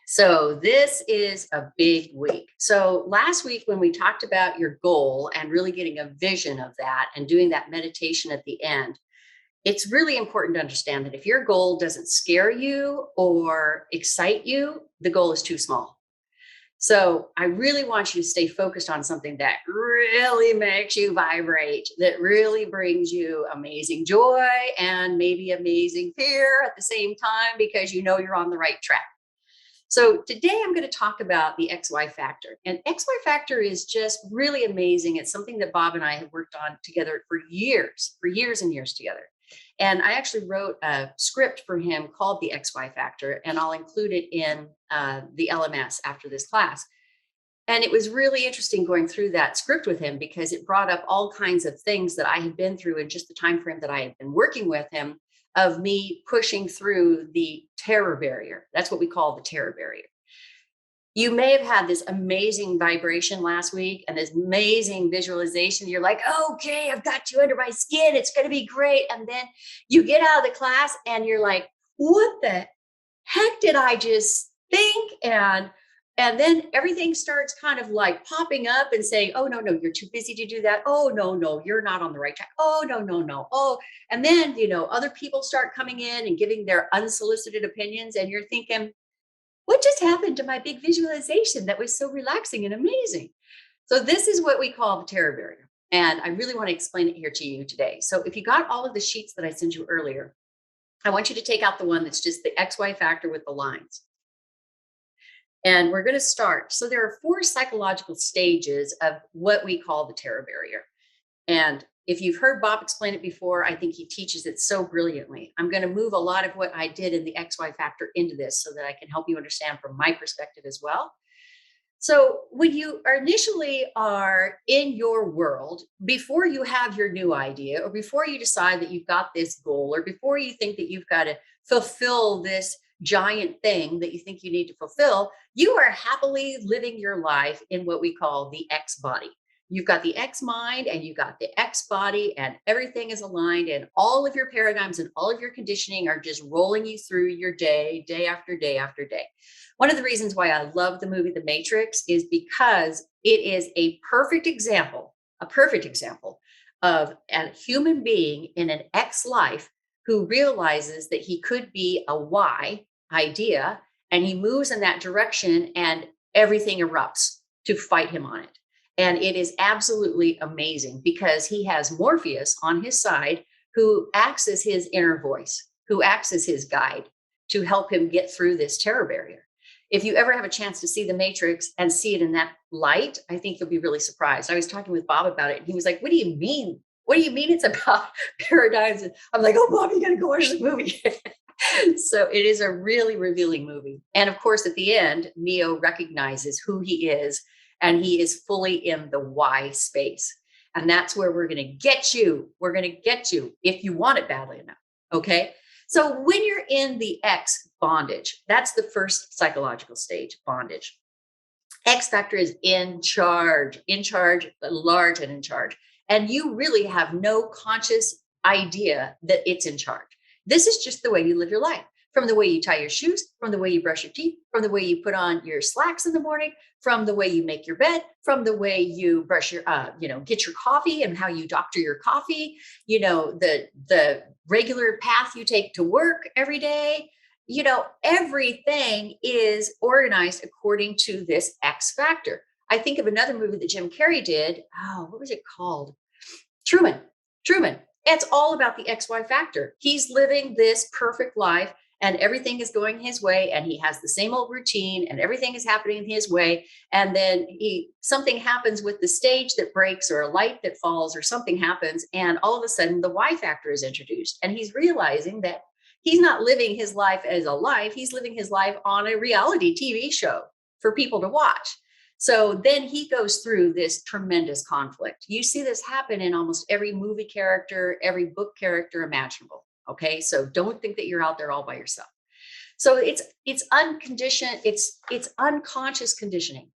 So this is a big week. So last week when we talked about your goal and really getting a vision of that and doing that meditation at the end, it's really important to understand that if your goal doesn't scare you or excite you, the goal is too small. So I really want you to stay focused on something that really makes you vibrate, that really brings you amazing joy and maybe amazing fear at the same time, because you know you're on the right track. So today I'm going to talk about the XY factor. And XY factor is just really amazing. It's something that Bob and I have worked on together for years and years together. And I actually wrote a script for him called the XY factor, and I'll include it in the LMS after this class. And it was really interesting going through that script with him because it brought up all kinds of things that I had been through in just the time frame that I had been working with him, of me pushing through the terror barrier. That's what we call the terror barrier. You may have had this amazing vibration last week and this amazing visualization. You're like, okay, I've got you under my skin. It's going to be great. And then you get out of the class and you're like, what the heck did I just think? And then everything starts kind of like popping up and saying, oh, no, you're too busy to do that. Oh, no, you're not on the right track. Oh, no. Oh, and then, other people start coming in and giving their unsolicited opinions. And you're thinking, what just happened to my big visualization that was so relaxing and amazing? So this is what we call the terror barrier. And I really want to explain it here to you today. So if you got all of the sheets that I sent you earlier, I want you to take out the one that's just the XY factor with the lines. And we're going to start. So there are 4 psychological stages of what we call the terror barrier. And if you've heard Bob explain it before, I think he teaches it so brilliantly. I'm going to move a lot of what I did in the XY factor into this so that I can help you understand from my perspective as well. So when you initially are in your world, before you have your new idea, or before you decide that you've got this goal, or before you think that you've got to fulfill this giant thing that you think you need to fulfill, you are happily living your life in what we call the X body. You've got the X mind and you've got the X body, and everything is aligned, and all of your paradigms and all of your conditioning are just rolling you through your day, day after day after day. One of the reasons why I love the movie The Matrix is because it is a perfect example of a human being in an X life who realizes that he could be a Y idea, and he moves in that direction and everything erupts to fight him on it. And it is absolutely amazing because he has Morpheus on his side, who acts as his inner voice, who acts as his guide to help him get through this terror barrier. If you ever have a chance to see The Matrix and see it in that light, I think you'll be really surprised. I was talking with Bob about it, and he was like, what do you mean? What do you mean it's about paradigms? And I'm like, oh, Bob, you got to go watch the movie. So it is a really revealing movie. And of course, at the end, Neo recognizes who he is, and he is fully in the Y space. And that's where we're going to get you. We're going to get you if you want it badly enough. Okay. So when you're in the X bondage, that's the first psychological stage, bondage. X factor is in charge, large and in charge. And you really have no conscious idea that it's in charge. This is just the way you live your life, from the way you tie your shoes, from the way you brush your teeth, from the way you put on your slacks in the morning, from the way you make your bed, from the way you brush your, get your coffee and how you doctor your coffee, the regular path you take to work every day. Everything is organized according to this X factor. I think of another movie that Jim Carrey did. Oh, what was it called? Truman. It's all about the XY factor. He's living this perfect life and everything is going his way, and he has the same old routine and everything is happening his way. And then something happens with the stage that breaks, or a light that falls, or something happens. And all of a sudden the Y factor is introduced, and he's realizing that he's not living his life as a life. He's living his life on a reality TV show for people to watch. So then he goes through this tremendous conflict. You see this happen in almost every movie character, every book character imaginable. Okay. So don't think that you're out there all by yourself. So it's unconditioned. It's unconscious conditioning.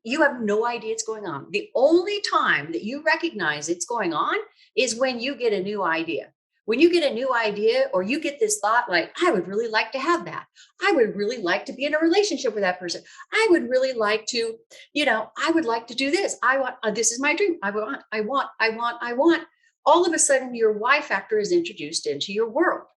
You have no idea it's going on. The only time that you recognize it's going on is when you get a new idea. When you get a new idea or you get this thought, like, I would really like to have that. I would really like to be in a relationship with that person. I would really like to, I would like to do this. I want, this is my dream. I want. All of a sudden, your why factor is introduced into your world.